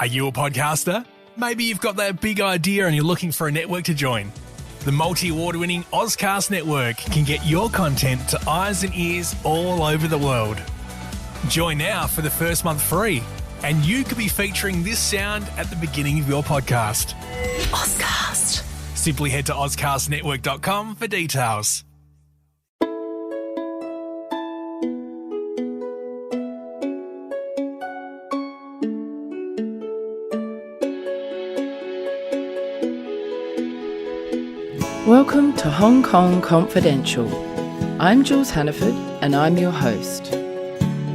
Are you a podcaster? Maybe you've got that big idea and you're looking for a network to join. The multi-award-winning Ozcast Network can get your content to eyes and ears all over the world. Join now for the first month free, and you could be featuring this sound at the beginning of your podcast. Ozcast. Simply head to ozcastnetwork.com for details. Welcome to Hong Kong Confidential. I'm Jules Hannaford and I'm your host.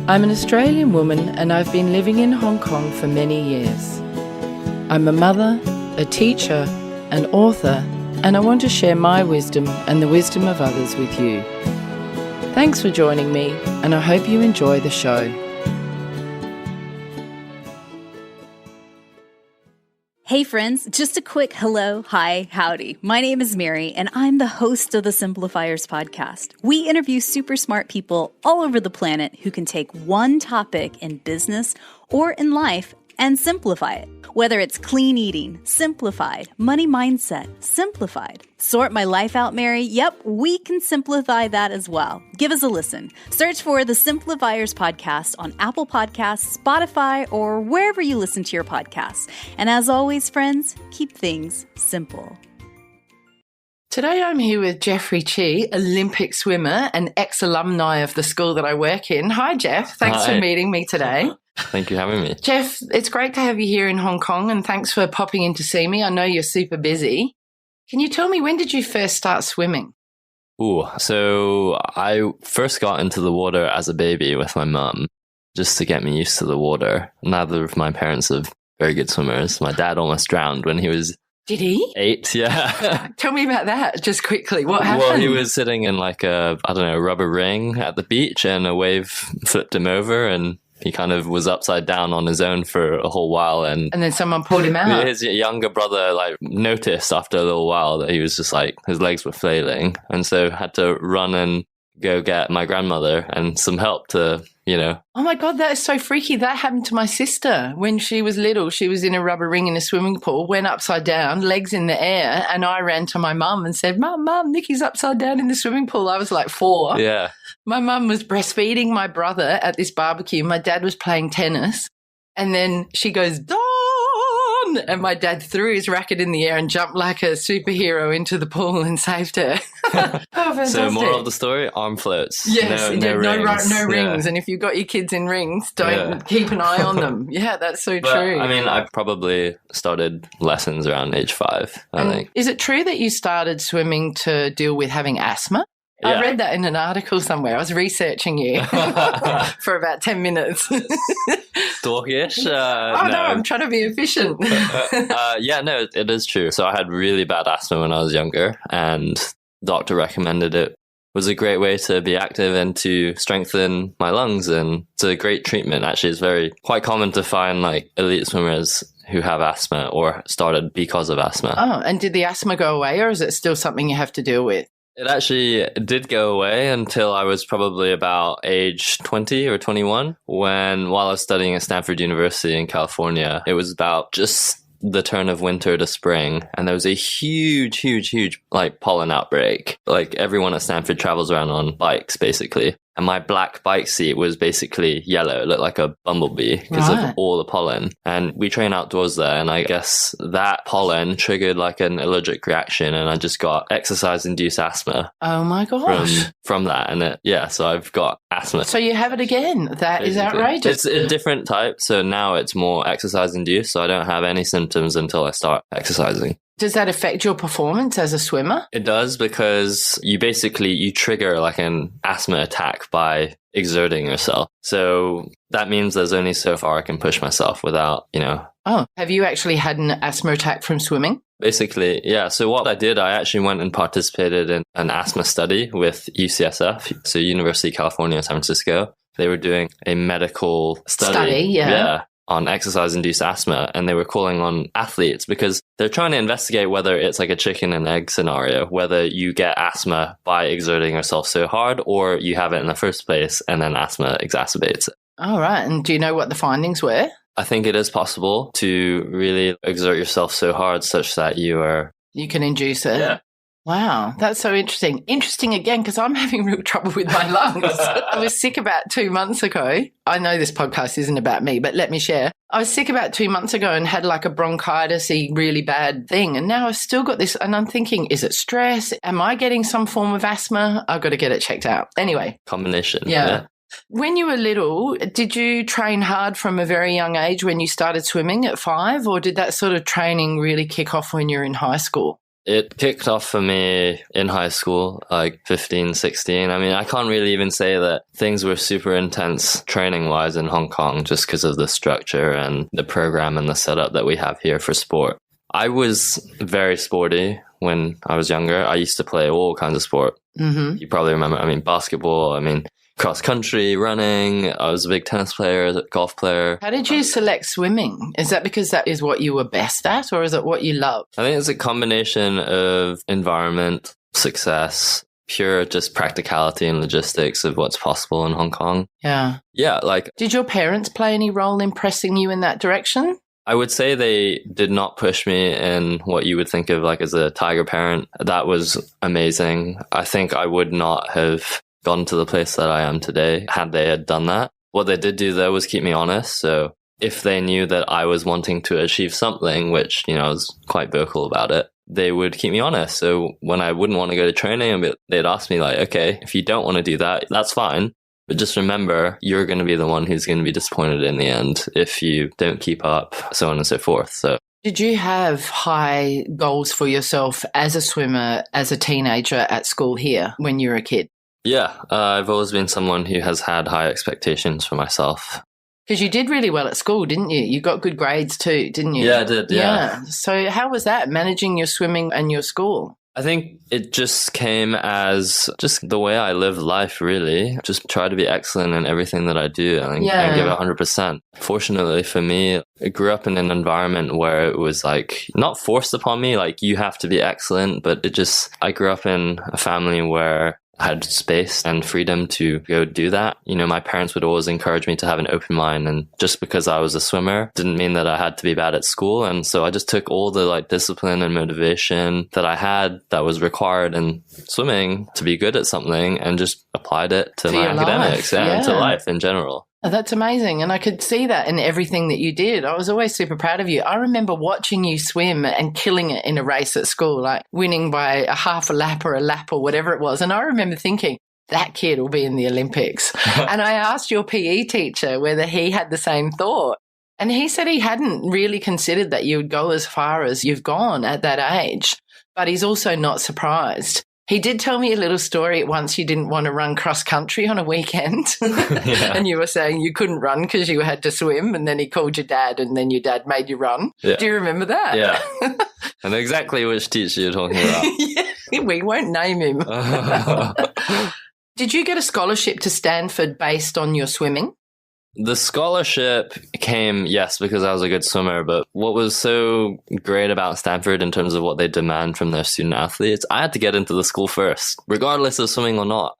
I'm an Australian woman and I've been living in Hong Kong for many years. I'm a mother, a teacher, an author, and I want to share my wisdom and the wisdom of others with you. Thanks for joining me and I hope you enjoy the show. Hey friends, just a quick hello, hi, howdy. My name is Mary and I'm the host of the Simplifiers podcast. We interview super smart people all over the planet who can take one topic in business or in life and simplify it. Whether it's clean eating, simplified, money mindset, simplified. Sort my life out, Mary? Yep, we can simplify that as well. Give us a listen. Search for the Simplifiers podcast on Apple Podcasts, Spotify, or wherever you listen to your podcasts. And as always, friends, keep things simple. Today I'm here with Geoff Cheah, Olympic swimmer and ex-alumni of the school that I work in. Hi, Geoff. Thanks for meeting me today. Thank you for having me. Geoff, it's great to have you here in Hong Kong and thanks for popping in to see me. I know you're super busy. Can you tell me, when did you first start swimming? So I first got into the water as a baby with my mum, just to get me used to the water. Neither of my parents are very good swimmers. My dad almost drowned when he was... Did he? 8, yeah. Tell me about that, just quickly. What happened? Well, he was sitting in like a, rubber ring at the beach and a wave flipped him over and he kind of was upside down on his own for a whole while. And then someone pulled him out. His younger brother noticed after a little while that he was just his legs were flailing. And so had to run and go get my grandmother and some help to, Oh my God, that is so freaky. That happened to my sister when she was little. She was in a rubber ring in a swimming pool, went upside down, legs in the air, and I ran to my mum and said, Mum, Nikki's upside down in the swimming pool. I was like 4. Yeah. My mum was breastfeeding my brother at this barbecue. My dad was playing tennis. And then she goes, Dawn! And my dad threw his racket in the air and jumped like a superhero into the pool and saved her. Oh, fantastic. So moral of the story, arm floats. Yes, no rings. No rings. And if you've got your kids in rings, don't keep an eye on them. Yeah, that's so true. I mean, I probably started lessons around age 5, I think. Is it true that you started swimming to deal with having asthma? Yeah. I read that in an article somewhere. I was researching you for about 10 minutes. Stalkish? No, I'm trying to be efficient. It is true. So I had really bad asthma when I was younger, and doctor recommended it was a great way to be active and to strengthen my lungs, and it's a great treatment. Actually, it's quite common to find elite swimmers who have asthma or started because of asthma. Oh, and did the asthma go away, or is it still something you have to deal with? It actually did go away until I was probably about age 20 or 21, while I was studying at Stanford University in California. It was about just the turn of winter to spring, and there was a huge pollen outbreak. Everyone at Stanford travels around on bikes, basically. And my black bike seat was basically yellow. It looked like a bumblebee because of all the pollen. And we train outdoors there. And I guess that pollen triggered an allergic reaction. And I just got exercise-induced asthma. Oh my gosh. From that. And so I've got asthma. So you have it again. That is outrageous. It's a different type. So now it's more exercise-induced. So I don't have any symptoms until I start exercising. Does that affect your performance as a swimmer? It does, because you trigger an asthma attack by exerting yourself. So that means there's only so far I can push myself without, Oh, have you actually had an asthma attack from swimming? Basically, yeah. So what I did, I actually went and participated in an asthma study with UCSF, so University of California, San Francisco. They were doing a medical study. Yeah. On exercise-induced asthma, and they were calling on athletes because they're trying to investigate whether it's a chicken and egg scenario, whether you get asthma by exerting yourself so hard or you have it in the first place and then asthma exacerbates it. All right. And do you know what the findings were? I think it is possible to really exert yourself so hard such that you can induce it. Yeah. Wow, that's so interesting. Interesting again, because I'm having real trouble with my lungs. I was sick about 2 months ago. I know this podcast isn't about me, but let me share. I was sick about 2 months ago and had like a bronchitis-y really bad thing. And now I've still got this. And I'm thinking, is it stress? Am I getting some form of asthma? I've got to get it checked out. Anyway. Combination. Yeah. When you were little, did you train hard from a very young age when you started swimming at 5? Or did that sort of training really kick off when you were in high school? It kicked off for me in high school, like 15, 16. I mean, I can't really even say that things were super intense training-wise in Hong Kong just because of the structure and the program and the setup that we have here for sport. I was very sporty when I was younger. I used to play all kinds of sport. Mm-hmm. You probably remember, basketball, cross country, running. I was a big tennis player, golf player. How did you select swimming? Is that because that is what you were best at, or is it what you love? I think it's a combination of environment, success, pure just practicality and logistics of what's possible in Hong Kong. Yeah. Yeah, Did your parents play any role in pressing you in that direction? I would say they did not push me in what you would think of as a tiger parent. That was amazing. I think I would not have gotten to the place that I am today had they had done that. What they did do though was keep me honest. So if they knew that I was wanting to achieve something, which, I was quite vocal about it, they would keep me honest. So when I wouldn't want to go to training, they'd ask me okay, if you don't want to do that, that's fine. But just remember, you're going to be the one who's going to be disappointed in the end if you don't keep up, so on and so forth. So did you have high goals for yourself as a swimmer, as a teenager at school here when you were a kid? Yeah, I've always been someone who has had high expectations for myself. Because you did really well at school, didn't you? You got good grades too, didn't you? Yeah, I did, yeah. So how was that, managing your swimming and your school? I think it just came as just the way I live life, really. Just try to be excellent in everything that I do and give it 100%. Fortunately for me, I grew up in an environment where it was not forced upon me, you have to be excellent, but I grew up in a family where had space and freedom to go do that. My parents would always encourage me to have an open mind, and just because I was a swimmer didn't mean that I had to be bad at school. And so I just took all the discipline and motivation that I had that was required in swimming to be good at something and just applied it to my academics and to life in general. Oh, that's amazing. And I could see that in everything that you did. I was always super proud of you. I remember watching you swim and killing it in a race at school, winning by a half a lap or whatever it was. And I remember thinking, that kid will be in the Olympics. And I asked your PE teacher whether he had the same thought. And he said he hadn't really considered that you would go as far as you've gone at that age. But he's also not surprised. He did tell me a little story once. You didn't want to run cross country on a weekend and you were saying you couldn't run because you had to swim, and then he called your dad and then your dad made you run. Yeah. Do you remember that? Yeah. I know exactly which teacher you're talking about. Yeah, we won't name him. Did you get a scholarship to Stanford based on your swimming? The scholarship came, yes, because I was a good swimmer, but what was so great about Stanford in terms of what they demand from their student athletes, I had to get into the school first, regardless of swimming or not.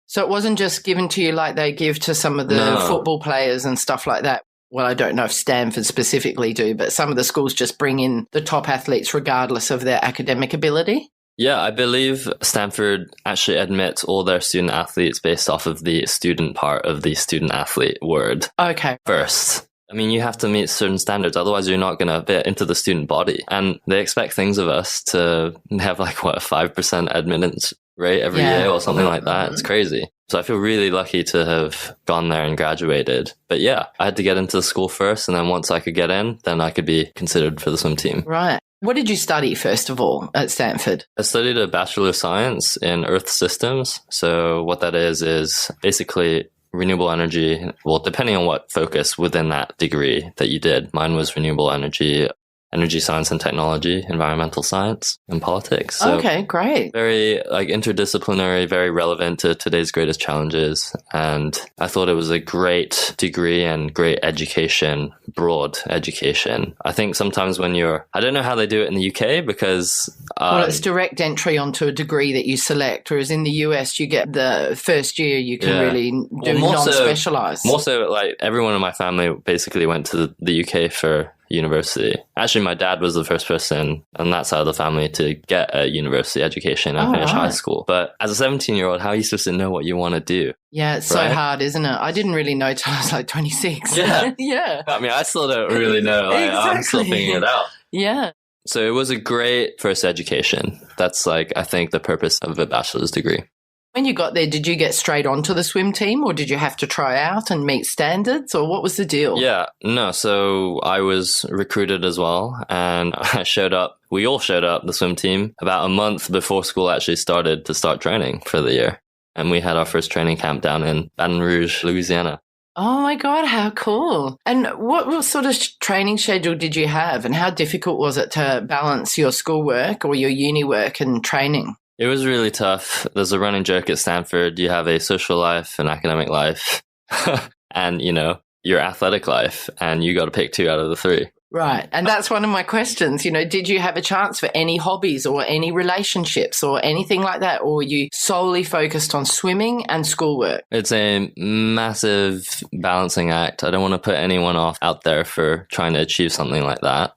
So it wasn't just given to you like they give to some of the football players and stuff like that. Well, I don't know if Stanford specifically do, but some of the schools just bring in the top athletes regardless of their academic ability. Yeah, I believe Stanford actually admits all their student athletes based off of the student part of the student athlete word. Okay. First. You have to meet certain standards, otherwise you're not going to fit into the student body. And they expect things of us to have a 5% admittance rate every year or something like that. It's crazy. So I feel really lucky to have gone there and graduated. But yeah, I had to get into the school first, and then once I could get in, then I could be considered for the swim team. Right. What did you study, first of all, at Stanford? I studied a Bachelor of Science in Earth Systems. So what that is basically renewable energy. Well, depending on what focus within that degree that you did. Mine was renewable energy. energy science and technology, environmental science, and politics. So okay, great. very interdisciplinary, very relevant to today's greatest challenges. And I thought it was a great degree and great education, broad education. I think sometimes when I don't know how they do it in the UK because... well, it's direct entry onto a degree that you select, whereas in the US you get the first year you can really do non-specialised. More so, everyone in my family basically went to the UK for university. Actually, my dad was the first person on that side of the family to get a university education and finish high school. But as a 17-year-old, how are you supposed to know what you want to do? Yeah, it's so hard, isn't it? I didn't really know till I was 26. Yeah. Yeah. I mean, I still don't really know. Exactly. I'm still figuring it out. Yeah. So it was a great first education. That's I think the purpose of a bachelor's degree. When you got there, did you get straight onto the swim team or did you have to try out and meet standards or what was the deal? Yeah, no. So I was recruited as well and I showed up. We all showed up, the swim team, about a month before school actually started to start training for the year. And we had our first training camp down in Baton Rouge, Louisiana. Oh my God, how cool. And what sort of training schedule did you have and how difficult was it to balance your schoolwork or your uni work and training? It was really tough. There's a running joke at Stanford. You have a social life, an academic life, and, your athletic life, and you got to pick 2 out of the 3. Right. And that's one of my questions. Did you have a chance for any hobbies or any relationships or anything like that? Or were you solely focused on swimming and schoolwork? It's a massive balancing act. I don't want to put anyone off out there for trying to achieve something like that.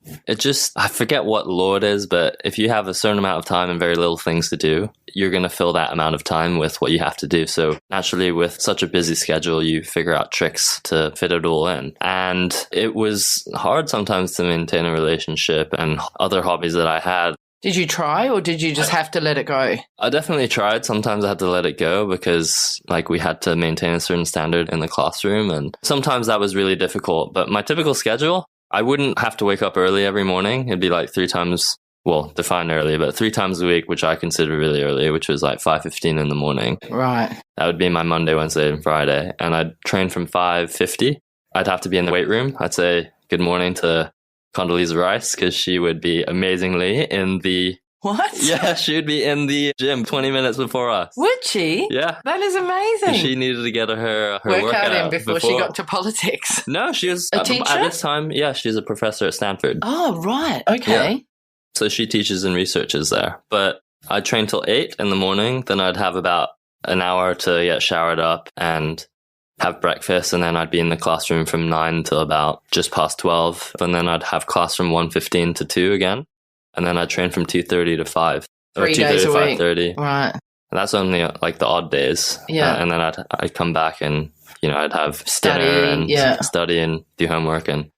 I forget what law it is, but if you have a certain amount of time and very little things to do, you're going to fill that amount of time with what you have to do. So naturally, with such a busy schedule, you figure out tricks to fit it all in. And it was hard sometimes to maintain a relationship and other hobbies that I had. Did you try or did you just have to let it go? I definitely tried. Sometimes I had to let it go because we had to maintain a certain standard in the classroom. And sometimes that was really difficult. But my typical schedule, I wouldn't have to wake up early every morning. It'd be 3 times, define early, but 3 times a week, which I consider really early, which was 5:15 in the morning. Right. That would be my Monday, Wednesday, and Friday. And I'd train from 5:50. I'd have to be in the weight room. I'd say good morning to Condoleezza Rice because she would be amazingly in the... What? Yeah, she would be in the gym 20 minutes before us. Would she? Yeah. That is amazing. She needed to get her workout in before she got to politics. No, she was... a teacher? At this time, yeah, she's a professor at Stanford. Oh, right. Okay. Yeah. So she teaches and researches there. But I'd train till 8 in the morning. Then I'd have about an hour to get showered up and have breakfast. And then I'd be in the classroom from 9 till about just past 12. And then I'd have class from 1:15 to 2 again. And then I'd train from 2:30 to 5. 3 days a week. 5:30. Right. And that's only the odd days. Yeah. And then I'd come back and, I'd have Study, dinner and study and do homework. And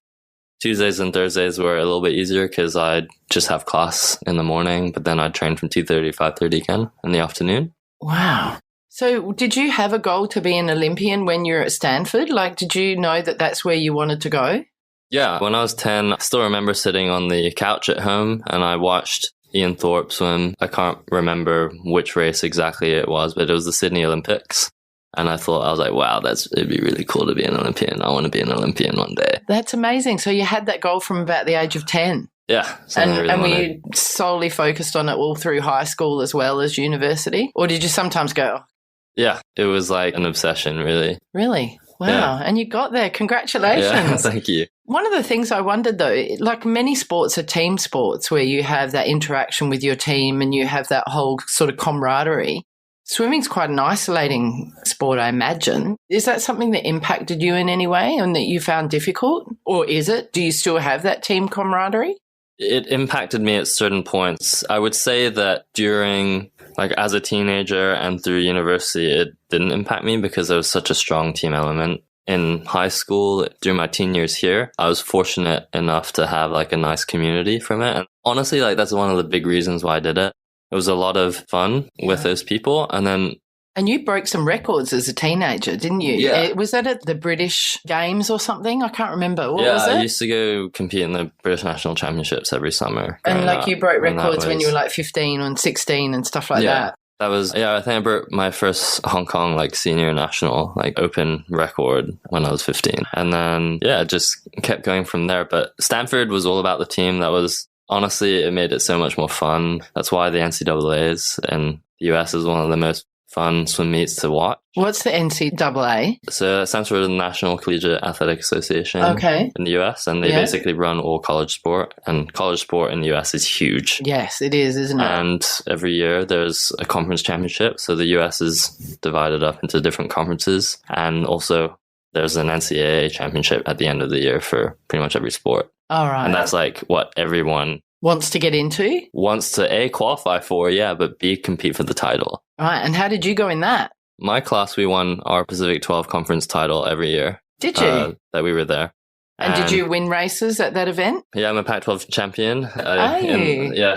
Tuesdays and Thursdays were a little bit easier because I'd just have class in the morning, but then I'd train from 2:30 to 5:30 again in the afternoon. Wow. So did you have a goal to be an Olympian when you were at Stanford? Did you know that that's where you wanted to go? Yeah. When I was 10, I still remember sitting on the couch at home and I watched Ian Thorpe swim. I can't remember which race exactly it was, but it was the Sydney Olympics. And I was like, wow, it'd be really cool to be an Olympian. I want to be an Olympian one day. That's amazing. So you had that goal from about the age of 10? Yeah. And were you solely focused on it all through high school as well as university? Or did you sometimes go? Yeah, it was like an obsession, really. Really? Wow. Yeah. And you got there. Congratulations. Yeah, thank you. One of the things I wondered, though, many sports are team sports where you have that interaction with your team and you have that whole sort of camaraderie. Swimming's quite an isolating sport, I imagine. Is that something that impacted you in any way and that you found difficult? Or is it? Do you still have that team camaraderie? It impacted me at certain points. I would say that during, as a teenager and through university, it didn't impact me because there was such a strong team element. In high school, during my teen years here, I was fortunate enough to have a nice community from it. And honestly, that's one of the big reasons why I did it. It was a lot of fun with those people. And you broke some records as a teenager, didn't you? Yeah. Was that at the British Games or something? I can't remember. What was it? I used to go compete in the British National Championships every summer. And you broke records when you were 15 and 16 and stuff like that. That was, I think I broke my first Hong Kong like senior national like open record when I was 15. And then, it just kept going from there. But Stanford was all about the team. That was, honestly, it made it so much more fun. That's why the NCAAs in the US is one of the most fun swim meets to watch. What's the NCAA? So it stands for the National Collegiate Athletic Association in the US, and they basically run all college sport. And college sport in the US is huge. Yes, it is, isn't it? And every year there's a conference championship. So the US is divided up into different conferences. And also there's an NCAA championship at the end of the year for pretty much every sport. All right. And that's like what everyone wants to get into? Wants to A, qualify for, but B, compete for the title. Right. And how did you go in that? My class, we won our Pacific 12 conference title every year. Did you? That we were there. And did you win races at that event? Yeah, I'm a Pac-12 champion.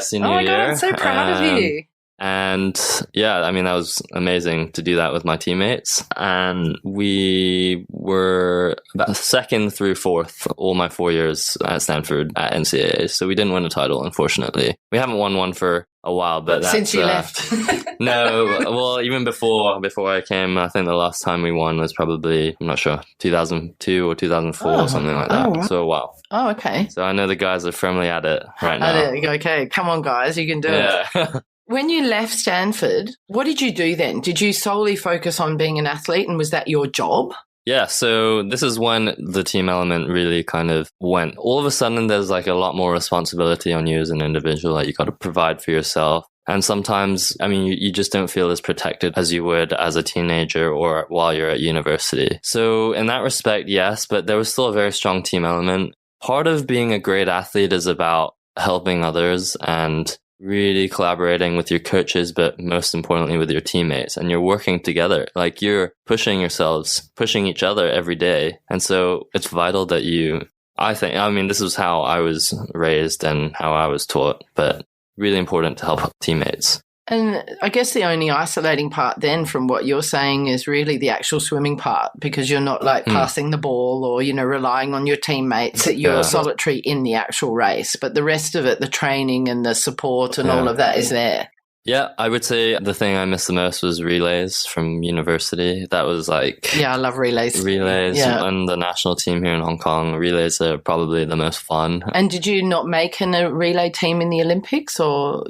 Senior year. God, I'm so proud of you. And I mean, that was amazing to do that with my teammates. And we were about second through fourth all my 4 years at Stanford at NCAA. So we didn't win a title, unfortunately. We haven't won one for a while, but that's, since you left. No, well, even before I came, I think the last time we won was probably, I'm not sure, 2002 or 2004 or something like that. Right. So a while. Oh, okay. So I know the guys are firmly at it right now. Okay, come on, guys, you can do it. When you left Stanford, what did you do then? Did you solely focus on being an athlete, and was that your job? Yeah, so this is when the team element really kind of went. All of a sudden, there's like a lot more responsibility on you as an individual. Like you got to provide for yourself. And sometimes, I mean, you just don't feel as protected as you would as a teenager or while you're at university. So in that respect, yes, but there was still a very strong team element. Part of being a great athlete is about helping others and really collaborating with your coaches, but most importantly with your teammates, and you're working together. Like you're pushing yourselves, pushing each other every day. And so it's vital that this is how I was raised and how I was taught, but really important to help teammates. And I guess the only isolating part then from what you're saying is really the actual swimming part, because you're not like passing the ball or, relying on your teammates, that you're solitary in the actual race. But the rest of it, the training and the support and all of that is there. Yeah, I would say the thing I missed the most was relays from university. That was like... Yeah, I love relays. And the national team here in Hong Kong, relays are probably the most fun. And did you not make a relay team in the Olympics? Well,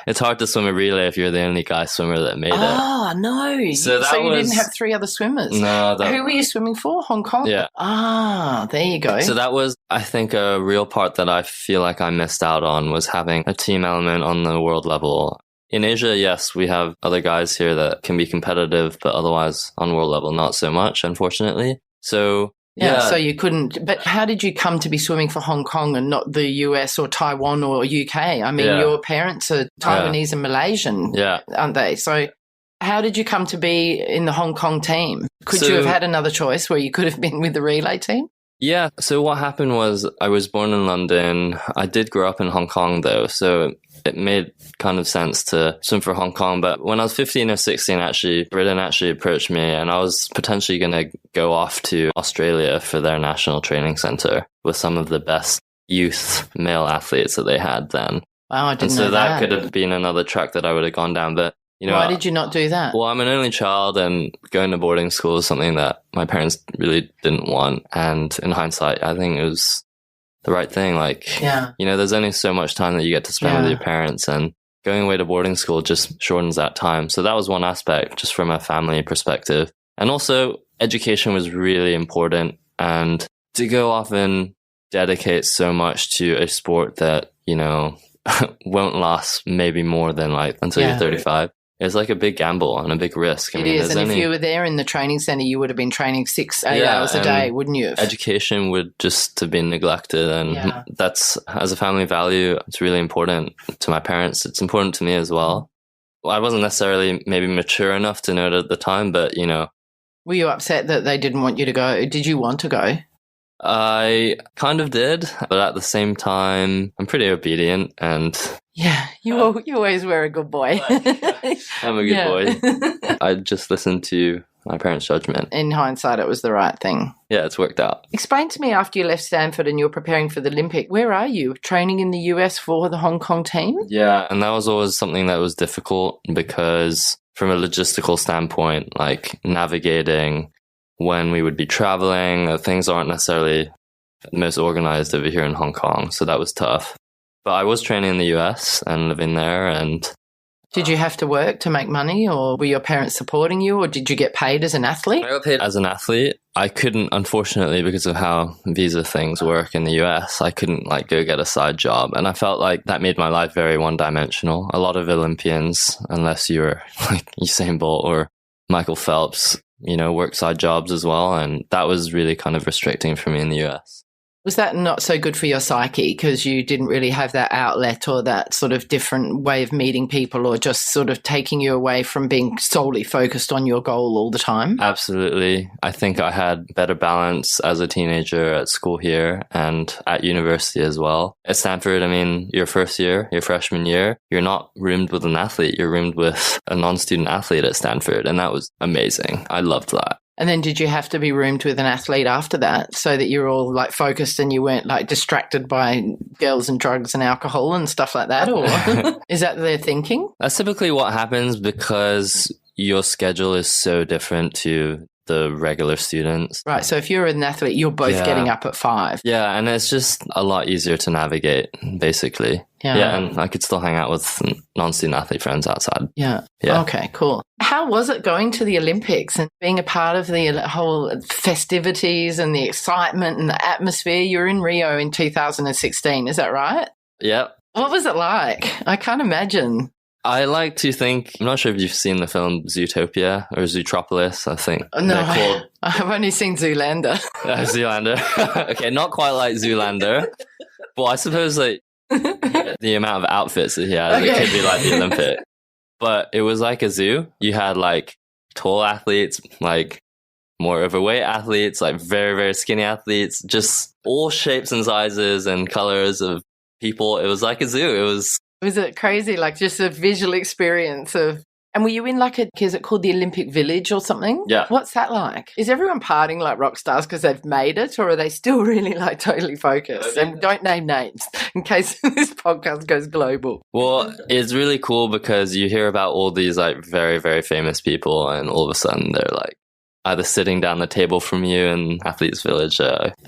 it's hard to swim a relay if you're the only guy swimmer that made it. Oh, no. So you didn't have three other swimmers? No. Who were you swimming for? Hong Kong? Yeah. Ah, there you go. So that was, I think, a real part that I feel like I missed out on, was having a team element on the world level. In Asia, yes, we have other guys here that can be competitive, but otherwise on world level, not so much, unfortunately. So, so you couldn't. But how did you come to be swimming for Hong Kong and not the US or Taiwan or UK? I mean, your parents are Taiwanese and Malaysian, aren't they? So how did you come to be in the Hong Kong team? Could you have had another choice where you could have been with the relay team? Yeah. So what happened was I was born in London. I did grow up in Hong Kong, though. So it made kind of sense to swim for Hong Kong. But when I was 15 or 16, Britain actually approached me, and I was potentially going to go off to Australia for their national training center with some of the best youth male athletes that they had then. Wow, I didn't know that. So that could have been another track that I would have gone down. But why did you not do that? Well, I'm an only child, and going to boarding school is something that my parents really didn't want. And in hindsight, I think it was the right thing. There's only so much time that you get to spend with your parents, and going away to boarding school just shortens that time. So that was one aspect, just from a family perspective. And also, education was really important. And to go off and dedicate so much to a sport that, won't last maybe more than until you're 35. It's like a big gamble and a big risk. It is. And if you were there in the training center, you would have been training 6-8 hours a day, wouldn't you? Education would just have been neglected. And that's, as a family value, it's really important to my parents. It's important to me as well. I wasn't necessarily maybe mature enough to know it at the time, but, Were you upset that they didn't want you to go? Did you want to go? I kind of did, but at the same time, I'm pretty obedient, and you always were a good boy. I'm a good boy. I just listened to my parents' judgment. In hindsight, it was the right thing. Yeah, it's worked out. Explain to me, after you left Stanford and you're preparing for the Olympic, where are you? Training in the US for the Hong Kong team? Yeah, and that was always something that was difficult because from a logistical standpoint, like navigating when we would be traveling, things aren't necessarily the most organized over here in Hong Kong. So that was tough. But I was training in the US and living there. And did you have to work to make money, or were your parents supporting you, or did you get paid as an athlete? I got paid as an athlete. I couldn't, unfortunately, because of how visa things work in the US, I couldn't like go get a side job. And I felt like that made my life very one-dimensional. A lot of Olympians, unless you were like Usain Bolt or Michael Phelps, you know, work side jobs as well. And that was really kind of restricting for me in the US. Was that not so good for your psyche because you didn't really have that outlet or that sort of different way of meeting people, or just sort of taking you away from being solely focused on your goal all the time? Absolutely. I think I had better balance as a teenager at school here and at university as well. At Stanford, I mean, your first year, your freshman year, you're not roomed with an athlete. You're roomed with a non-student athlete at Stanford. And that was amazing. I loved that. And then did you have to be roomed with an athlete after that so that you're all like focused and you weren't like distracted by girls and drugs and alcohol and stuff like that? Or is that their thinking? That's typically what happens because your schedule is so different to the regular students. Right. So if you're an athlete, you're both getting up at 5. Yeah. And it's just a lot easier to navigate, basically. Yeah. And I could still hang out with non-student athlete friends outside. Yeah. Okay, cool. How was it going to the Olympics and being a part of the whole festivities and the excitement and the atmosphere? You were in Rio in 2016, is that right? Yep. What was it like? I can't imagine. I like to think, I'm not sure if you've seen the film Zootopia or Zootropolis, I think. No, I've only seen Zoolander. Zoolander. Okay, not quite like Zoolander. Well, I suppose like the amount of outfits that he has, it could be like the Olympic. But it was like a zoo. You had like tall athletes, like more overweight athletes, like very, very skinny athletes, just all shapes and sizes and colors of people. It was like a zoo. Was it crazy? Like just a visual experience of... And were you in like is it called the Olympic Village or something? Yeah. What's that like? Is everyone partying like rock stars because they've made it, or are they still really like totally focused? And don't name names in case this podcast goes global. Well, it's really cool because you hear about all these like very, very famous people and all of a sudden they're like either sitting down the table from you in Athletes Village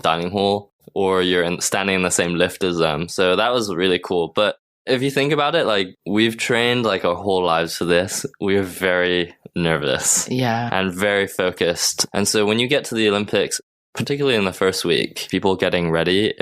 dining hall, or you're standing in the same lift as them. So that was really cool. But if you think about it, like we've trained like our whole lives for this. We are very nervous and very focused. And so when you get to the Olympics, particularly in the first week, people getting ready,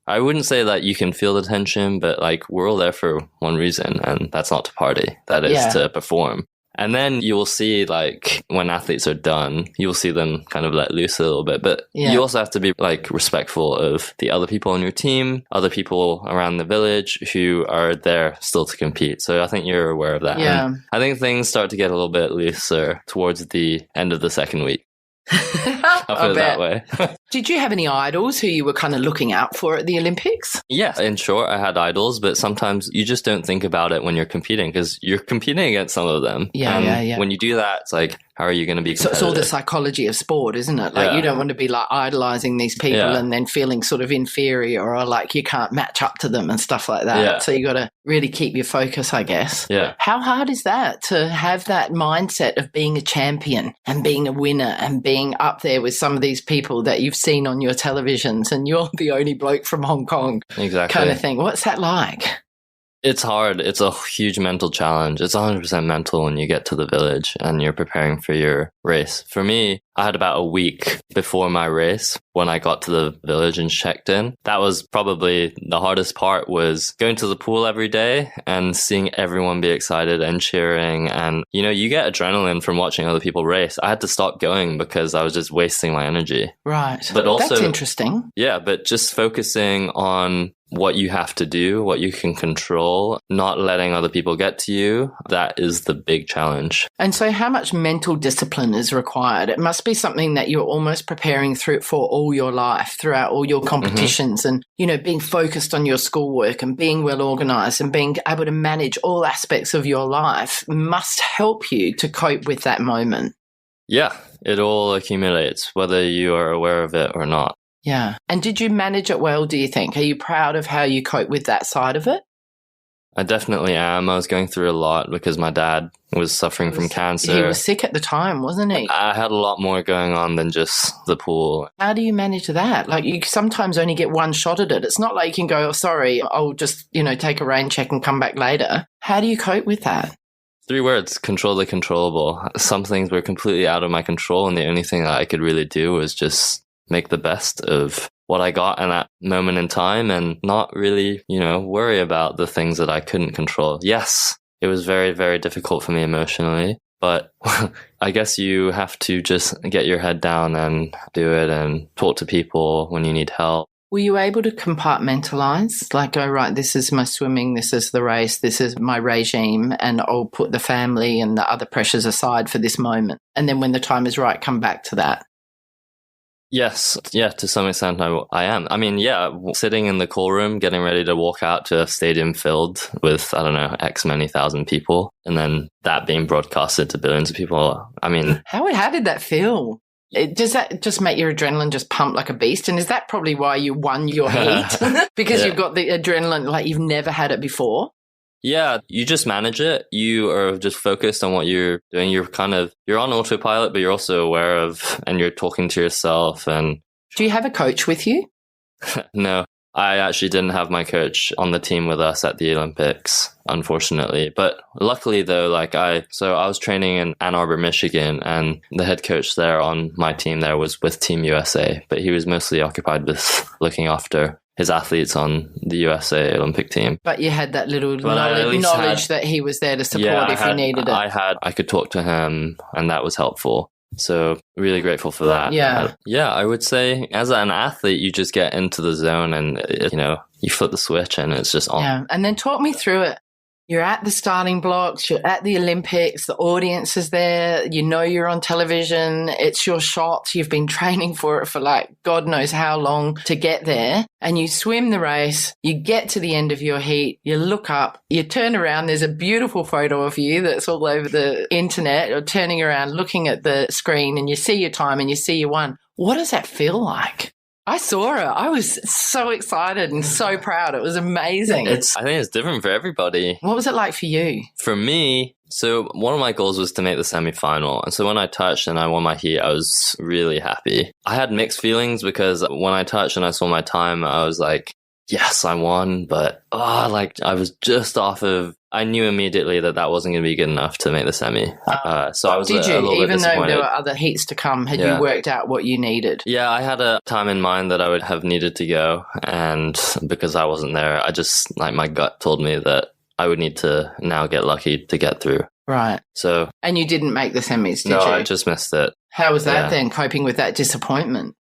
I wouldn't say that you can feel the tension, but like we're all there for one reason, and that's not to party. That is to perform. And then you will see, like, when athletes are done, you'll see them kind of let loose a little bit. But you also have to be, like, respectful of the other people on your team, other people around the village who are there still to compete. So I think you're aware of that. Yeah. And I think things start to get a little bit looser towards the end of the second week. I'll put it that way. Did you have any idols who you were kind of looking out for at the Olympics? Yeah, in short, I had idols, but sometimes you just don't think about it when you're competing because you're competing against some of them. Yeah. When you do that, it's like, how are you going to be competitive? So it's all the psychology of sport, isn't it? Like you don't want to be like idolizing these people and then feeling sort of inferior or like you can't match up to them and stuff like that. Yeah. So you got to really keep your focus, I guess. Yeah. How hard is that to have that mindset of being a champion and being a winner and being up there with some of these people that you've seen on your televisions and you're the only bloke from Hong Kong? Exactly. Kind of thing. What's that like? It's hard. It's a huge mental challenge. It's 100% mental when you get to the village and you're preparing for your race. For me, I had about a week before my race when I got to the village and checked in. That was probably the hardest part, was going to the pool every day and seeing everyone be excited and cheering. And, you know, you get adrenaline from watching other people race. I had to stop going because I was just wasting my energy. Right. But also, that's interesting. Yeah, but just focusing on what you have to do, what you can control, not letting other people get to you. That is the big challenge. And so how much mental discipline is required? It must be something that you're almost preparing through for all your life, throughout all your competitions and, you know, being focused on your schoolwork and being well organized and being able to manage all aspects of your life must help you to cope with that moment. Yeah, it all accumulates, whether you are aware of it or not. Yeah. And did you manage it well, do you think? Are you proud of how you cope with that side of it? I definitely am. I was going through a lot because my dad was suffering from cancer. He was sick at the time, wasn't he? I had a lot more going on than just the pool. How do you manage that? Like, you sometimes only get one shot at it. It's not like you can go, oh, sorry, I'll just, take a rain check and come back later. How do you cope with that? 3 words: control the controllable. Some things were completely out of my control, and the only thing that I could really do was just make the best of what I got in that moment in time and not really, worry about the things that I couldn't control. Yes, it was very, very difficult for me emotionally, but I guess you have to just get your head down and do it and talk to people when you need help. Were you able to compartmentalize? Like, go, right, this is my swimming, this is the race, this is my regime, and I'll put the family and the other pressures aside for this moment. And then when the time is right, come back to that. Yes. Yeah, to some extent I am. I mean, yeah, sitting in the call room, getting ready to walk out to a stadium filled with, I don't know, X many thousand people, and then that being broadcasted to billions of people. I mean... How did that feel? Does that just make your adrenaline just pump like a beast? And is that probably why you won your heat? Because you've got the adrenaline like you've never had it before? Yeah, you just manage it. You are just focused on what you're doing. You're on autopilot, but you're also aware of, and you're talking to yourself. And do you have a coach with you? No, I actually didn't have my coach on the team with us at the Olympics, unfortunately. But luckily, though, I was training in Ann Arbor, Michigan, and the head coach there on my team there was with Team USA, but he was mostly occupied with looking after his athletes on the USA Olympic team. But you had that little knowledge that he was there to support if you needed it. I could talk to him, and that was helpful. So really grateful for that. Yeah. I would say as an athlete, you just get into the zone and, you flip the switch and it's just on. Yeah. And then talk me through it. You're at the starting blocks, you're at the Olympics, the audience is there, you're on television, it's your shot, you've been training for it for God knows how long to get there, and you swim the race, you get to the end of your heat, you look up, you turn around, there's a beautiful photo of you that's all over the internet, you're turning around, looking at the screen, and you see your time and you see you won. What does that feel like? I saw it. I was so excited and so proud. It was amazing. I think it's different for everybody. What was it like for you? For me, so one of my goals was to make the semi-final. And so when I touched and I won my heat, I was really happy. I had mixed feelings because when I touched and I saw my time, I was like, yes, I won. But I was just off of... I knew immediately that wasn't going to be good enough to make the semi. So I was Did you? a little bit Even though there disappointed. were other heats to come, had you worked out what you needed? Yeah, I had a time in mind that I would have needed to go. And because I wasn't there, I just, my gut told me that I would need to now get lucky to get through. Right. So... And you didn't make the semis, did you? No, I just missed it. How was that then, coping with that disappointment?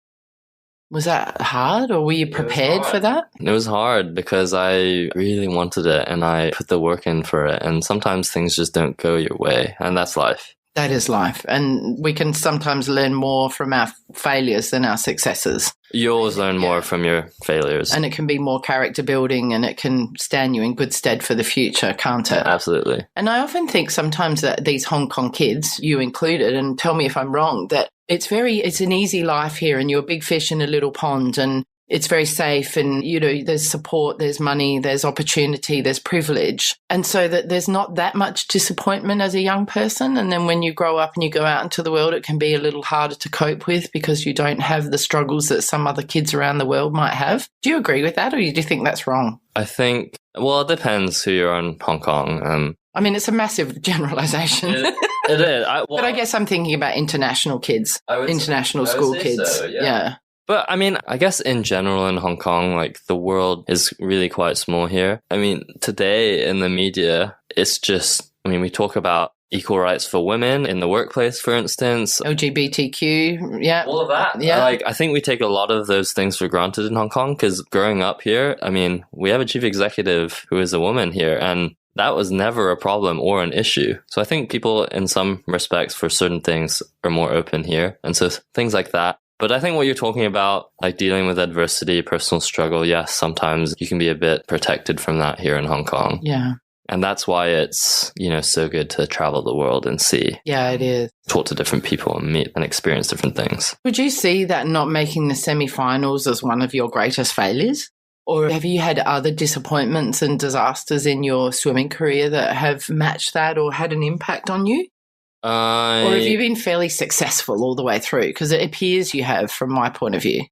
Was that hard, or were you prepared for that? It was hard because I really wanted it and I put the work in for it. And sometimes things just don't go your way. And that's life. That is life. And we can sometimes learn more from our failures than our successes. You always learn more from your failures. And it can be more character building and it can stand you in good stead for the future, can't it? Absolutely. And I often think sometimes that these Hong Kong kids, you included, and tell me if I'm wrong, that it's an easy life here and you're a big fish in a little pond and it's very safe and, there's support, there's money, there's opportunity, there's privilege. And so that there's not that much disappointment as a young person. And then when you grow up and you go out into the world, it can be a little harder to cope with because you don't have the struggles that some other kids around the world might have. Do you agree with that, or do you think that's wrong? I think, it depends who you're in Hong Kong. I mean, it's a massive generalization. It is. But I guess I'm thinking about international kids, international school kids. So, yeah. But I mean, I guess in general in Hong Kong, the world is really quite small here. I mean, today in the media, it's just, we talk about equal rights for women in the workplace, for instance. LGBTQ, yeah. All of that. Yeah. I think we take a lot of those things for granted in Hong Kong because growing up here, we have a chief executive who is a woman here and that was never a problem or an issue. So I think people in some respects for certain things are more open here. And so things like that. But I think what you're talking about, dealing with adversity, personal struggle, yes, sometimes you can be a bit protected from that here in Hong Kong. Yeah. And that's why it's, so good to travel the world and see. Yeah, it is. Talk to different people and meet and experience different things. Would you see that not making the semi-finals as one of your greatest failures? Or have you had other disappointments and disasters in your swimming career that have matched that or had an impact on you? Or have you been fairly successful all the way through? Because it appears you have, from my point of view.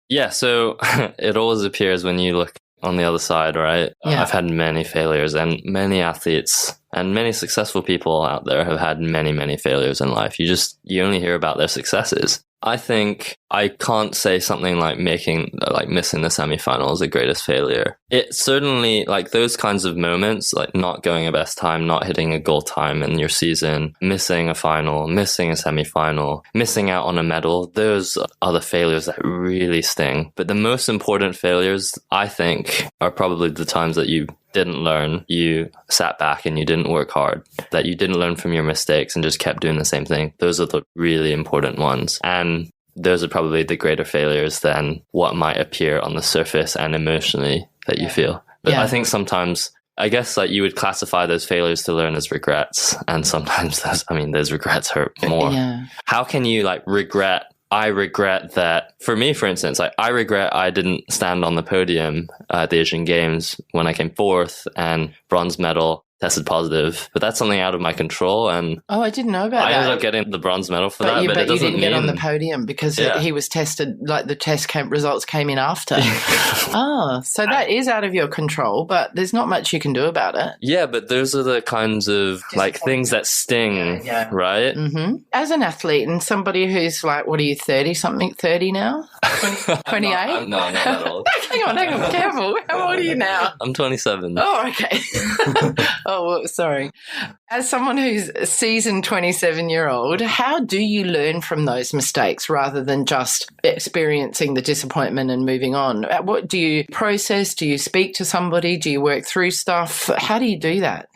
Yeah, so it always appears when you look on the other side, right? Yeah. I've had many failures, and many athletes and many successful people out there have had many, many failures in life. You only hear about their successes. I think I can't say something like missing the semifinal is the greatest failure. It certainly, like those kinds of moments, like not going a best time, not hitting a goal time in your season, missing a final, missing a semifinal, missing out on a medal, those are the failures that really sting. But the most important failures, I think, are probably the times that you didn't learn, you sat back and you didn't work hard, that you didn't learn from your mistakes and just kept doing the same thing. Those are the really important ones. And those are probably the greater failures than what might appear on the surface and emotionally that you feel. But I think sometimes, I guess like you would classify those failures to learn as regrets. And sometimes those regrets hurt more. Yeah. How can you regret? I regret that, for me, for instance, I regret I didn't stand on the podium at the Asian Games when I came fourth and bronze medal, tested positive. But that's something out of my control. And I didn't know about that. I ended up getting the bronze medal for that. But it doesn't didn't get on the podium because he was tested, like the results came in after. So that is out of your control, but there's not much you can do about it. Yeah, but those are the kinds of things that sting, right? Mm-hmm. As an athlete and somebody who's 30 now? 28? I'm not that old. Hang on, careful. How old are you now? I'm 27. Oh, okay. Oh, well, sorry. As someone who's a seasoned 27-year-old, how do you learn from those mistakes rather than just experiencing the disappointment and moving on? What do you process? Do you speak to somebody? Do you work through stuff? How do you do that?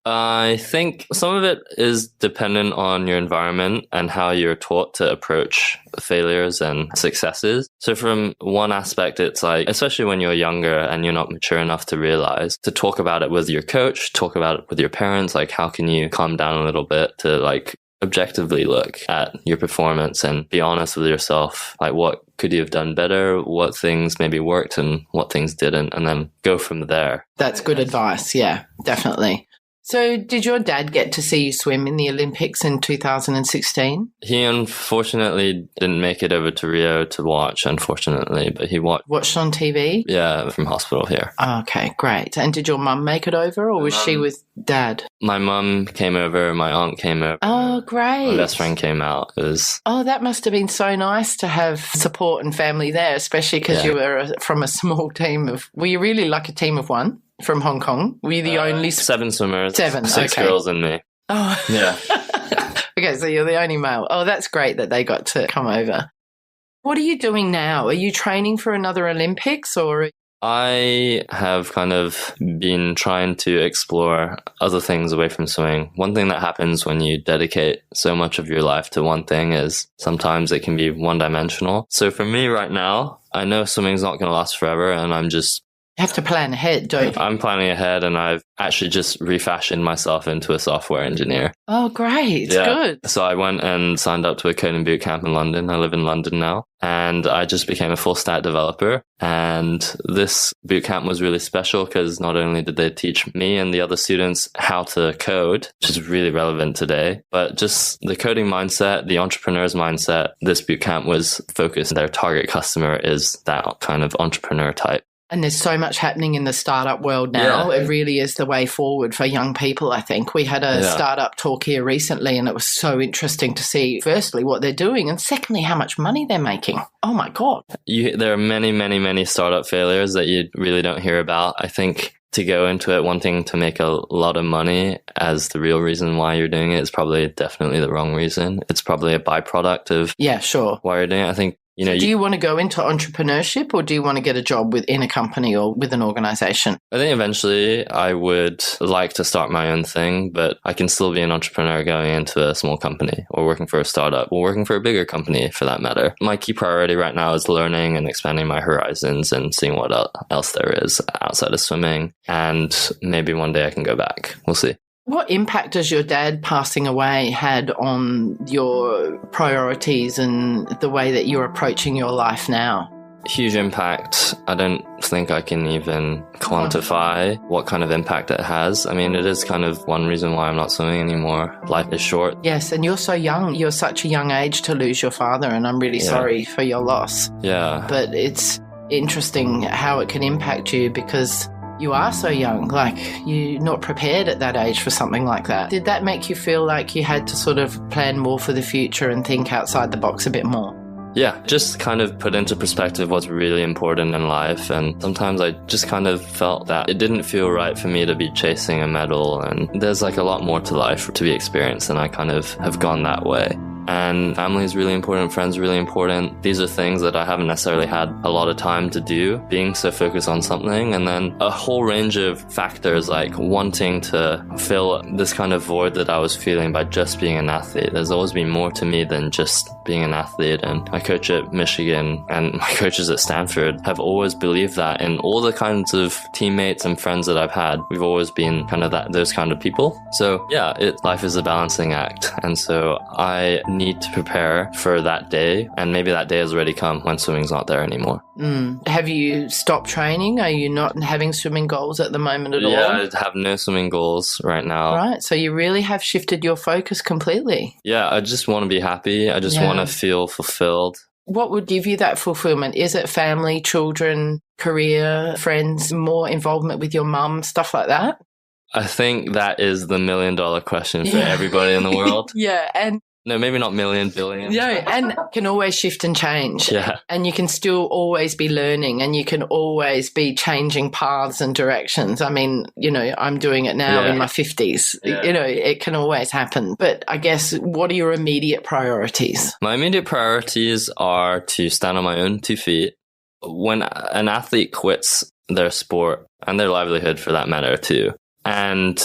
I think some of it is dependent on your environment and how you're taught to approach failures and successes. So from one aspect, it's especially when you're younger and you're not mature enough to realize, to talk about it with your coach, talk about it with your parents, how can you calm down a little bit to objectively look at your performance and be honest with yourself. What could you have done better? What things maybe worked and what things didn't? And then go from there. That's good advice. Yeah, definitely. So did your dad get to see you swim in the Olympics in 2016? He unfortunately didn't make it over to Rio to watch, unfortunately, but he watched on TV? Yeah, from hospital here. Oh, okay, great. And did your mum make it over or was she with dad? My mum came over, my aunt came over. Oh, great. My best friend came out. Oh, that must have been so nice to have support and family there, especially because you were from a small team were you really like a team of one? From Hong Kong? Were you the only... 7 swimmers. 7, six okay. girls and me. Oh. Yeah. Okay, so you're the only male. Oh, that's great that they got to come over. What are you doing now? Are you training for another Olympics or... I have kind of been trying to explore other things away from swimming. One thing that happens when you dedicate so much of your life to one thing is sometimes it can be one-dimensional. So for me right now, I know swimming's not going to last forever and I'm just... You have to plan ahead, don't you? I'm planning ahead and I've actually just refashioned myself into a software engineer. Oh, great. Yeah. Good. So I went and signed up to a coding boot camp in London. I live in London now. And I just became a full stack developer. And this boot camp was really special because not only did they teach me and the other students how to code, which is really relevant today, but just the coding mindset, the entrepreneur's mindset. This boot camp was focused. Their target customer is that kind of entrepreneur type. And there's so much happening in the startup world now. Yeah. It really is the way forward for young people, I think. We had a startup talk here recently and it was so interesting to see, firstly, what they're doing and secondly, how much money they're making. Oh, my God. There are many, many, many startup failures that you really don't hear about. I think to go into it wanting to make a lot of money as the real reason why you're doing it is probably definitely the wrong reason. It's probably a byproduct of why you're doing it. I think You know, do you want to go into entrepreneurship, or do you want to get a job within a company or with an organization? I think eventually I would like to start my own thing, but I can still be an entrepreneur going into a small company or working for a startup or working for a bigger company for that matter. My key priority right now is learning and expanding my horizons and seeing what else there is outside of swimming. And maybe one day I can go back. We'll see. What impact has your dad passing away had on your priorities and the way that you're approaching your life now? Huge impact. I don't think I can even quantify what kind of impact it has. I mean, it is kind of one reason why I'm not swimming anymore. Life is short. Yes, and you're so young. You're such a young age to lose your father, and I'm really sorry for your loss. Yeah. But it's interesting how it can impact you because you are so young, like you're not prepared at that age for something like that. Did that make you feel like you had to sort of plan more for the future and think outside the box a bit more? Yeah, just kind of put into perspective what's really important in life. And sometimes I just kind of felt that it didn't feel right for me to be chasing a medal. And there's like a lot more to life to be experienced. And I kind of have gone that way. And family is really important, friends are really important. These are things that I haven't necessarily had a lot of time to do, being so focused on something. And then a whole range of factors like wanting to fill this kind of void that I was feeling by just being an athlete. There's always been more to me than just being an athlete. And my coach at Michigan and my coaches at Stanford have always believed that. And all the kinds of teammates and friends that I've had, we've always been kind of those kind of people. So yeah, life is a balancing act. And so I need to prepare for that day, and maybe that day has already come when swimming's not there anymore. Have you stopped training? Are you not having swimming goals at the moment at all? Yeah, I have no swimming goals right now. Right, so you really have shifted your focus completely. Yeah, I just want to be happy. I just want to feel fulfilled. What would give you that fulfillment? Is it family, children, career, friends, more involvement with your mum, stuff like that? I think that is the $1 million question for everybody in the world. And no, maybe not million, billion. Yeah, and can always shift and change. Yeah. And you can still always be learning, and you can always be changing paths and directions. I mean, you know, I'm doing it now in my 50s. Yeah. You know, it can always happen. But I guess, what are your immediate priorities? My immediate priorities are to stand on my own 2 feet. When an athlete quits their sport, and their livelihood for that matter too, and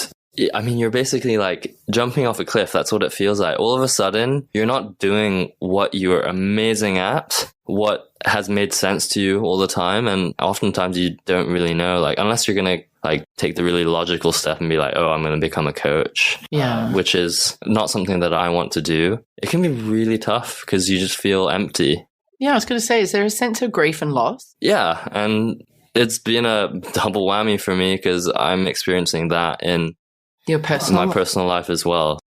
I mean, you're basically like jumping off a cliff. That's what it feels like. All of a sudden, you're not doing what you're amazing at, what has made sense to you all the time. And oftentimes you don't really know, like, unless you're going to like take the really logical step and be like, oh, I'm going to become a coach, which is not something that I want to do. It can be really tough because you just feel empty. Yeah, I was going to say, is there a sense of grief and loss? Yeah. And it's been a double whammy for me because I'm experiencing that in my personal life as well.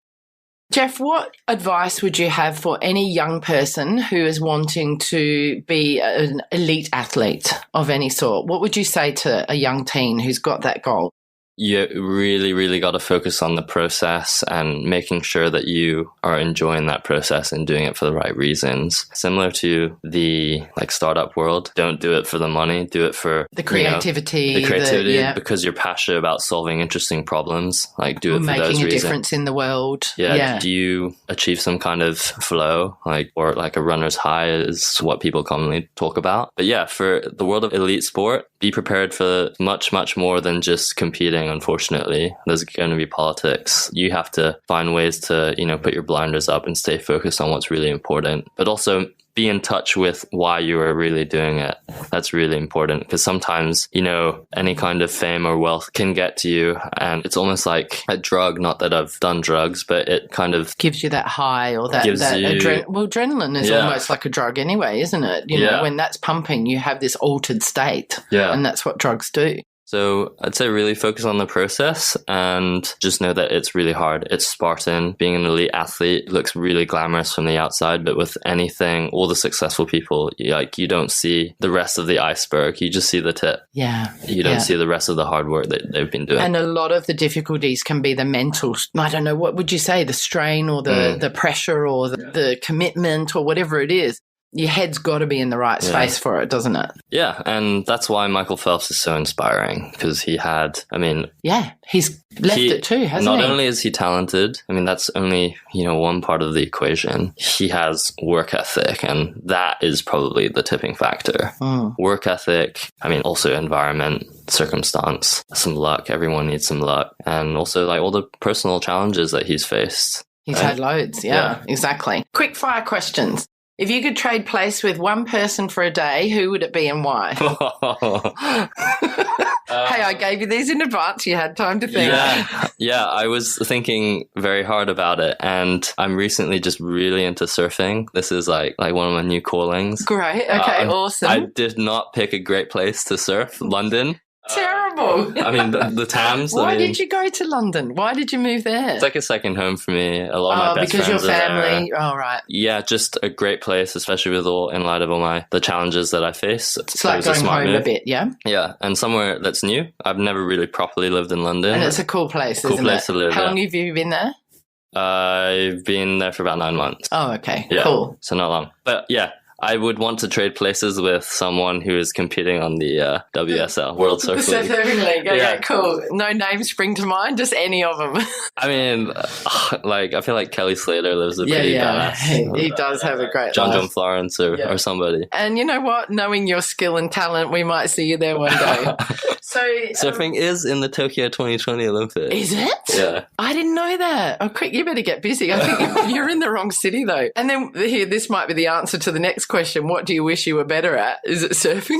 Geoff, what advice would you have for any young person who is wanting to be an elite athlete of any sort? What would you say to a young teen who's got that goal? You really, really got to focus on the process and making sure that you are enjoying that process and doing it for the right reasons. Similar to the like startup world, don't do it for the money, do it for the creativity. Because you're passionate about solving interesting problems. Like do it for those reasons. Making a difference in the world. Yeah. Do you achieve some kind of flow, or like a runner's high is what people commonly talk about. But yeah, for the world of elite sport, be prepared for much, much more than just competing. Unfortunately, there's going to be politics. You have to find ways to, put your blinders up and stay focused on what's really important, but also be in touch with why you are really doing it. That's really important because sometimes, any kind of fame or wealth can get to you, and it's almost like a drug. Not that I've done drugs, but it kind of gives you that high or that adrenaline is almost like a drug anyway, isn't it? You know, when that's pumping, you have this altered state, and that's what drugs do. So I'd say really focus on the process and just know that it's really hard. It's Spartan. Being an elite athlete looks really glamorous from the outside, but with anything, all the successful people, you don't see the rest of the iceberg. You just see the tip. Yeah. You don't see the rest of the hard work that they've been doing. And a lot of the difficulties can be the mental, I don't know, what would you say, the strain or the pressure or the commitment or whatever it is. your head's got to be in the right space for it, doesn't it? Yeah, and that's why Michael Phelps is so inspiring, because he's left it too, hasn't he? Not only is he talented, that's only, one part of the equation. He has work ethic, and that is probably the tipping factor. Work ethic, also environment, circumstance, some luck. Everyone needs some luck. And also like all the personal challenges that he's faced. He's had loads. Yeah, exactly. Quick fire questions. If you could trade place with one person for a day, who would it be and why? Hey, I gave you these in advance. You had time to think. Yeah, I was thinking very hard about it, and I'm recently just really into surfing. This is like one of my new callings. Great. Okay, awesome. I did not pick a great place to surf. London. Terrible. The Thames. Why did you go to London? Why did you move there? It's like a second home for me. A lot of my best because friends your are family. there. Oh, right. Yeah, just a great place, especially in light of all the challenges that I face. It's like going home a bit, yeah? Yeah, and somewhere that's new. I've never really properly lived in London. And it's a cool place, isn't it? Cool place to live, How long have you been there? I've been there for about 9 months. Oh, okay. Yeah, cool. So not long. But yeah, I would want to trade places with someone who is competing on the WSL, World Surf League. The Surfing League. Okay, cool. No names spring to mind, just any of them. I feel like Kelly Slater lives a pretty badass. He does have a great John life. Florence or somebody. And you know what? Knowing your skill and talent, we might see you there one day. So surfing is in the Tokyo 2020 Olympics. Is it? Yeah. I didn't know that. Oh, quick, you better get busy. I think you're in the wrong city, though. And then here, this might be the answer to the next question. What do you wish you were better at? Is it surfing?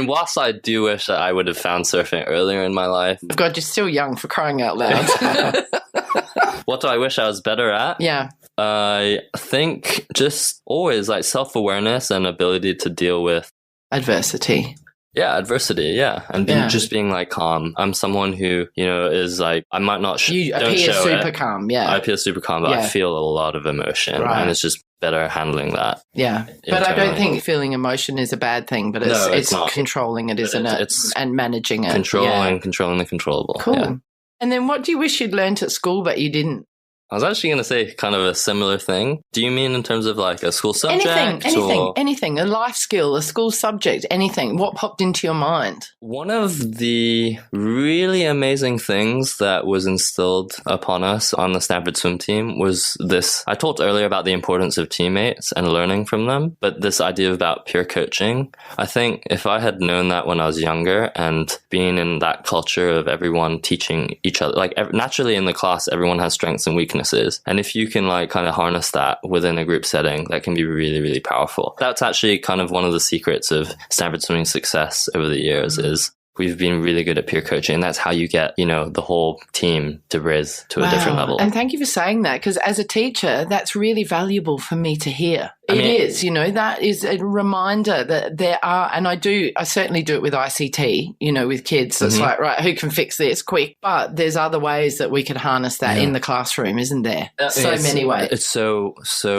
Whilst I do wish that I would have found surfing earlier in my life. God, you're still young, for crying out loud. What do I wish I was better at? Yeah. I think just always like self-awareness and ability to deal with adversity. Yeah, adversity, yeah. And just being like calm. I'm someone who, is like, I might not you appear super calm, yeah. I appear super calm, but I feel a lot of emotion. Right. And it's just better handling that. Yeah. But I don't think feeling emotion is a bad thing, but it's controlling it, isn't it? And managing it. Controlling the controllable. Cool. Yeah. And then what do you wish you'd learnt at school but you didn't? I was actually going to say kind of a similar thing. Do you mean in terms of like a school subject? Anything. A life skill, a school subject, anything. What popped into your mind? One of the really amazing things that was instilled upon us on the Stanford swim team was this. I talked earlier about the importance of teammates and learning from them, but this idea about peer coaching. I think if I had known that when I was younger and being in that culture of everyone teaching each other, like naturally in the class, everyone has strengths and weaknesses. And if you can like kind of harness that within a group setting, that can be really, really powerful. That's actually kind of one of the secrets of Stanford Swimming's success over the years is we've been really good at peer coaching. And that's how you get, the whole team to raise to a different level. And thank you for saying that, because as a teacher, that's really valuable for me to hear. It is, that is a reminder that there are, and I certainly do it with ICT, with kids. It's like, right, who can fix this quick? But there's other ways that we could harness that in the classroom, isn't there? Many ways. It's so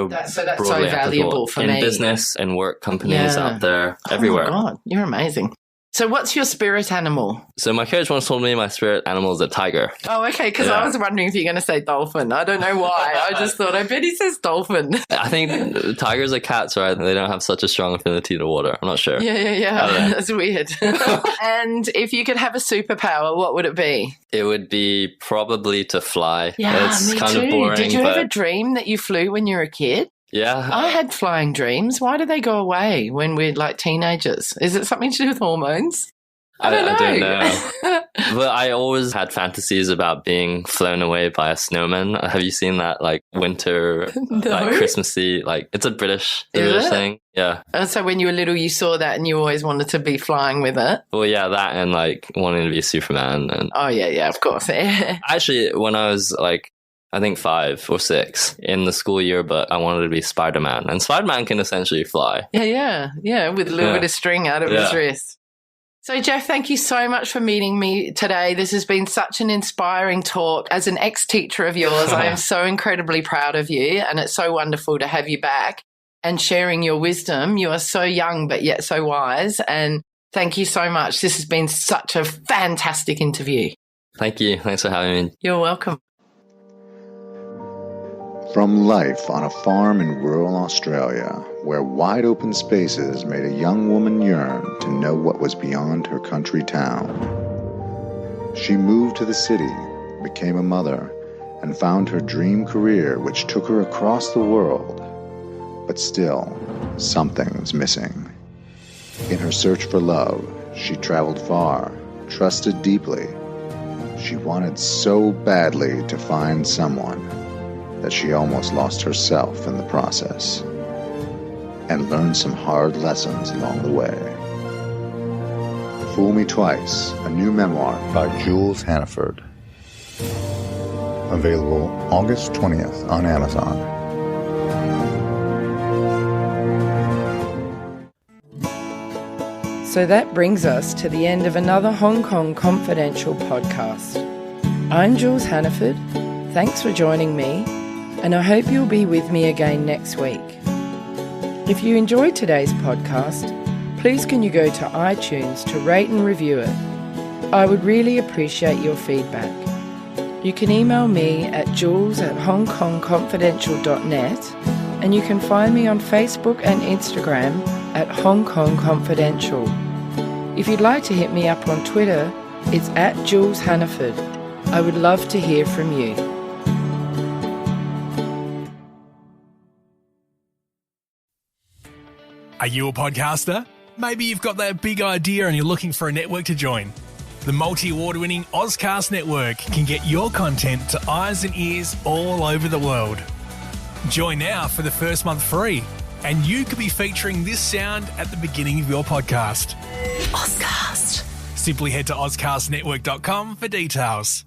that's so valuable for me. In business and work companies out there, everywhere. Oh my God, you're amazing. So what's your spirit animal? So my coach once told me my spirit animal is a tiger. Oh, okay, because I was wondering if you're going to say dolphin. I don't know why. I just thought, I bet he says dolphin. I think tigers are cats, right? They don't have such a strong affinity to water. I'm not sure. Yeah. That's weird. And if you could have a superpower, what would it be? It would be probably to fly. Yeah, it's me kind too. of boring. Did you ever dream that you flew when you were a kid? Yeah. I had flying dreams. Why do they go away when we're like teenagers? Is it something to do with hormones? I don't know. But I always had fantasies about being flown away by a snowman. Have you seen that like winter, like Christmassy, like it's a British thing? Yeah. And so when you were little, you saw that and you always wanted to be flying with it? Well, yeah, that and like wanting to be Superman. And oh, yeah, of course. Actually, when I was like, I think 5 or 6 in the school yearbook, I wanted to be Spider-Man. And Spider-Man can essentially fly. Yeah, with a little bit of string out of his wrist. So, Geoff, thank you so much for meeting me today. This has been such an inspiring talk. As an ex-teacher of yours, I am so incredibly proud of you, and it's so wonderful to have you back and sharing your wisdom. You are so young, but yet so wise, and thank you so much. This has been such a fantastic interview. Thank you. Thanks for having me. You're welcome. From life on a farm in rural Australia, where wide open spaces made a young woman yearn to know what was beyond her country town. She moved to the city, became a mother, and found her dream career which took her across the world. But still, something was missing. In her search for love, she traveled far, trusted deeply. She wanted so badly to find someone that she almost lost herself in the process, and learned some hard lessons along the way. Fool Me Twice, a new memoir by Jules Hannaford. Available August 20th on Amazon. So that brings us to the end of another Hong Kong Confidential podcast. I'm Jules Hannaford. Thanks for joining me, and I hope you'll be with me again next week. If you enjoyed today's podcast, please can you go to iTunes to rate and review it. I would really appreciate your feedback. You can email me at jules@hongkongconfidential.net, and you can find me on Facebook and Instagram at Hong Kong Confidential. If you'd like to hit me up on Twitter, it's at Jules Hannaford. I would love to hear from you. Are you a podcaster? Maybe you've got that big idea and you're looking for a network to join. The multi-award winning Ozcast network can get your content to eyes and ears all over the world. Join now for the first month free, and you could be featuring this sound at the beginning of your podcast. Ozcast. Simply head to ozcastnetwork.com for details.